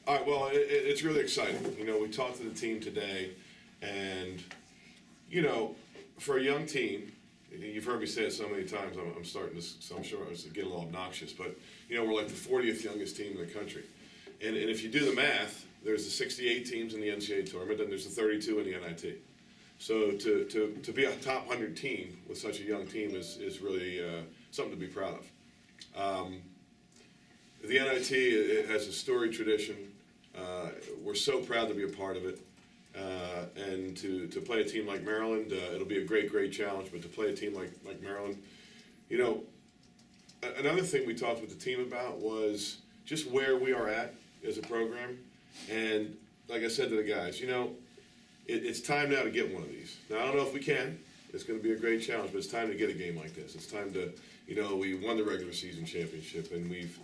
All right, well, it's really exciting. You know, we talked to the team today, and, you know, for a young team, you've heard me say it so many times, I'm starting to, so I'm sure it's getting a little obnoxious, but, you know, we're like the 40th youngest team in the country. And if you do the math, there's the 68 teams in the NCAA tournament, and there's the 32 in the NIT. So to be a top 100 team with such a young team is really something to be proud of. The NIT, it has a storied tradition. We're so proud to be a part of it. And to play a team like Maryland, it'll be a great challenge, but to play a team like Maryland, you know, another thing we talked with the team about was just where we are at as a program. And like I said to the guys, you know, it's time now to get one of these. Now, I don't know if we can. It's going to be a great challenge, but it's time to get a game like this. It's time to, you know, we won the regular season championship, and we've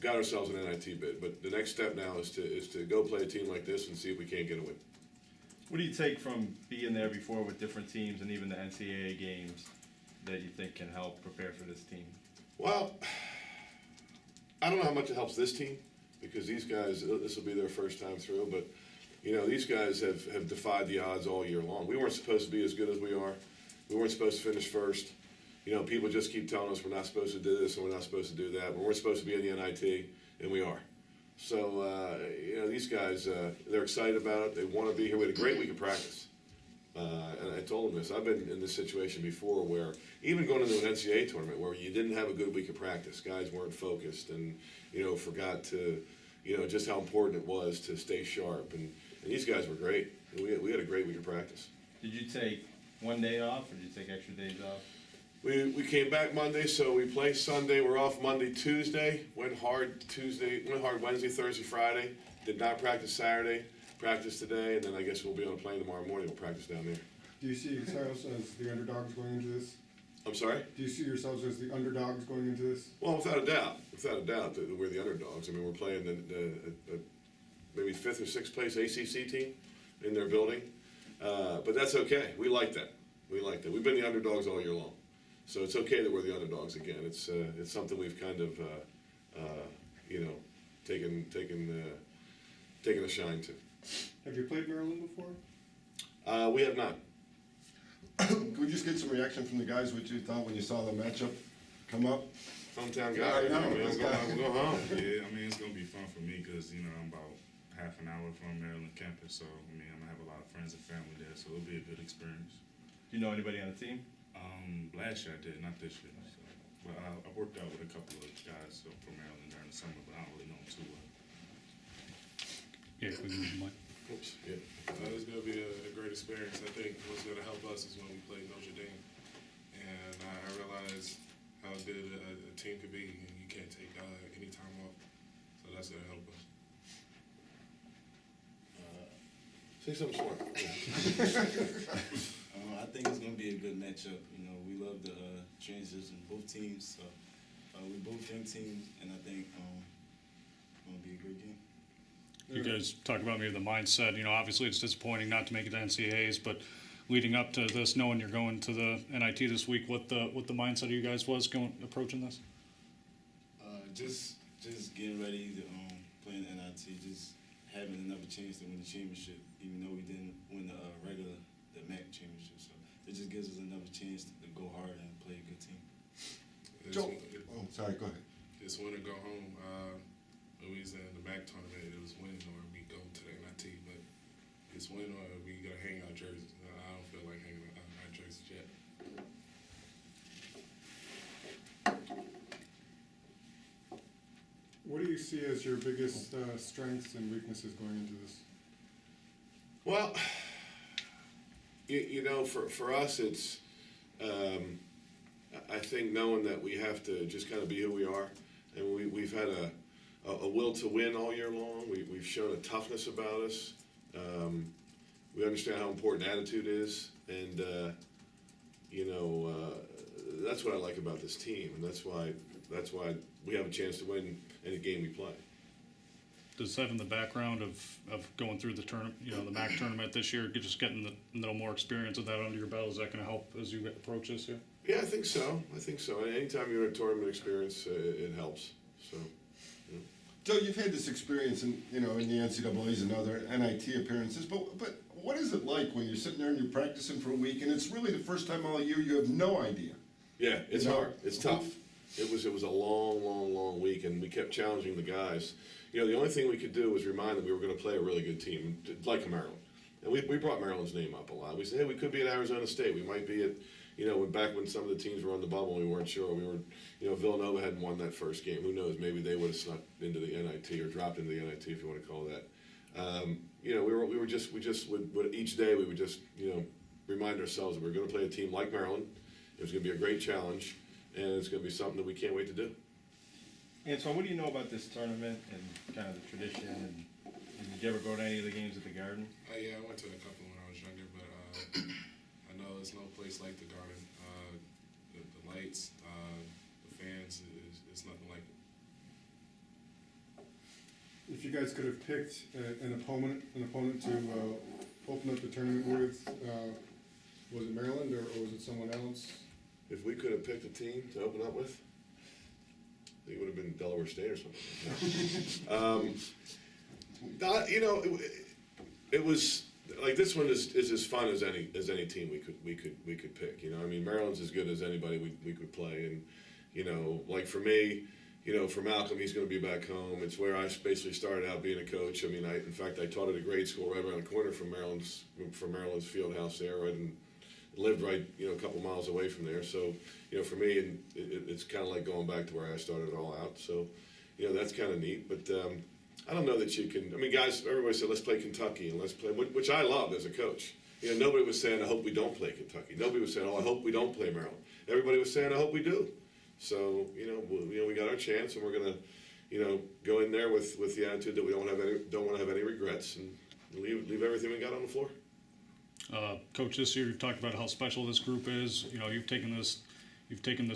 got ourselves an NIT bid. But the next step now is to go play a team like this and see if we can't get a win. What do you take from being there before with different teams and even the NCAA games that you think can help prepare for this team? Well, I don't know how much it helps this team, because these guys, this will be their first time through, but you know, these guys have defied the odds all year long. We weren't supposed to be as good as we are. We weren't supposed to finish first. You know, people just keep telling us we're not supposed to do this and we're not supposed to do that. But we're supposed to be in the NIT, and we are. So, you know, these guys, they're excited about it. They want to be here. We had a great week of practice. And I told them this. I've been in this situation before where even going into an NCAA tournament where you didn't have a good week of practice, guys weren't focused and, you know, forgot to, you know, just how important it was to stay sharp. And these guys were great. We had a great week of practice. Did you take one day off, or did you take extra days off? We came back Monday, so we play Sunday. We're off Monday, Tuesday. Went hard Wednesday, Thursday, Friday. Did not practice Saturday. Practice today, and then I guess we'll be on a plane tomorrow morning. We'll practice down there. Do you see yourselves as the underdogs going into this? I'm sorry? Do you see yourselves as the underdogs going into this? Well, without a doubt, that we're the underdogs. I mean, we're playing the maybe 5th or 6th place ACC team in their building, but that's okay. We like that. We've been the underdogs all year long, so it's okay that we're the underdogs again. It's something we've kind of you know, taken a shine to. Have you played Maryland before? We have not. Could we just get some reaction from the guys, what you thought when you saw the matchup come up? Hometown guy. Yeah, I know. We'll go home. Yeah, I mean, it's going to be fun for me because, you know, I'm about half an hour from Maryland campus, so, I mean, I'm going to have a lot of friends and family there, so it'll be a good experience. Do you know anybody on the team? Last year I did, not this year. So. But I worked out with a couple of guys from Maryland during the summer, but I don't really know them too well. Yeah, we can move Oops. Yeah. It's going to be a great experience. I think what's going to help us is when we play Notre Dame. And I realize how good a team could be, and you can't take any time off. So that's going to help us. Say something smart. I think it's going to be a good matchup. You know, we love the chances in both teams. So we're both young teams, and I think it's going to be a great game. You guys talk about maybe the mindset. You know, obviously it's disappointing not to make it to NCAAs, but leading up to this, knowing you're going to the NIT this week, what the mindset of you guys was approaching this? Just getting ready to play in the NIT, just having another chance to win the championship, even though we didn't win the MAC championship. So it just gives us another chance to go hard and play a good team. Joe, sorry, go ahead. It's win or go home. When we was in the MAC tournament, it was win or we go to the NIT, but it's win or we got to hang our jerseys. I don't feel like hanging our jerseys yet. What do you see as your biggest strengths and weaknesses going into this? Well, you know, for us, it's I think knowing that we have to just kind of be who we are, and we've had a will to win all year long. We've shown a toughness about us. We understand how important attitude is, and you know, that's what I like about this team, and that's why we have a chance to win any game we play. Does having the background of going through the tournament, you know, the MAC tournament this year, just getting a little more experience of that under your belt, is that going to help as you approach this year? Yeah, I think so. Anytime you're in a tournament experience, it helps. So. Yeah. Joe, you've had this experience in, in the NCAA's and other NIT appearances, but what is it like when you're sitting there and you're practicing for a week and it's really the first time all year you have no idea? Yeah, it's You know, hard. It's tough. It was a long week, and we kept challenging the guys. The only thing we could do was remind them we were going to play a really good team, like Maryland. And we brought Maryland's name up a lot. We said, hey, we could be at Arizona State. We might be at, back when some of the teams were on the bubble, we weren't sure. We were, Villanova hadn't won that first game. Who knows? Maybe they would have snuck into the NIT or dropped into the NIT, if you want to call that. Each day we would just, remind ourselves that we we're going to play a team like Maryland. It was going to be a great challenge, and it's going to be something that we can't wait to do. Antoine, what do you know about this tournament and kind of the tradition? And did you ever go to any of the games at the Garden? Yeah, I went to a couple when I was younger, but I know there's no place like the Garden. The lights, the fans, it's nothing like it. If you guys could have picked an opponent to open up the tournament with, was it Maryland or was it someone else? If we could have picked a team to open up with, I think it would have been Delaware State or something. It was like this one is as fun as any team we could pick. Maryland's as good as anybody we could play, and like for me, for Malcolm, he's going to be back home. It's where I basically started out being a coach. In fact, I taught at a grade school right around the corner from Maryland's field house there. I lived right, a couple miles away from there. So, for me, it's kind of like going back to where I started it all out. So, that's kind of neat. But I don't know that you can. Guys, everybody said let's play Kentucky and let's play, which I loved as a coach. Nobody was saying I hope we don't play Kentucky. Nobody was saying I hope we don't play Maryland. Everybody was saying I hope we do. So, we got our chance, and we're gonna, go in there with the attitude that we don't want to have any regrets, and leave everything we got on the floor. Coach, this year you've talked about how special this group is. You've taken this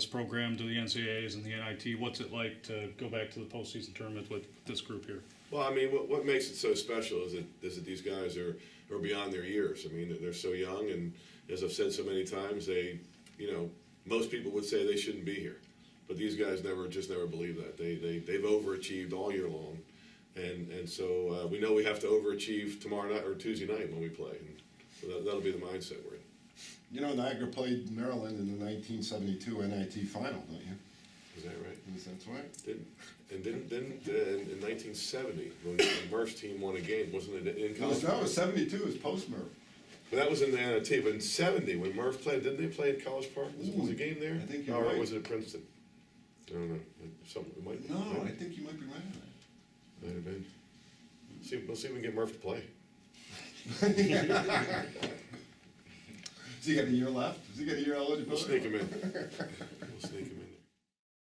program to the NCAAs and the NIT. What's it like to go back to the postseason tournament with this group here? Well, what makes it so special is that these guys are beyond their years. They're so young, and as I've said so many times, they, most people would say they shouldn't be here. But these guys never believe that. They've overachieved all year long, and so we know we have to overachieve tomorrow night or Tuesday night when we play. And so that'll be the mindset we're in. Niagara played Maryland in the 1972 NIT final, don't you? Is that right? Is that right? Didn't in 1970 when Murph's team won a game, wasn't it in college? No, 72 is post-Murph. But that was in the NIT. But in 70 when Murph played, didn't they play at College Park? Was a game there? I think you're or right. Was it at Princeton? I don't know. I think you might be right on that. Might have been. We'll see if we can get Murph to play. Has he got a year left? Has he got a year eligibility? We'll sneak him in.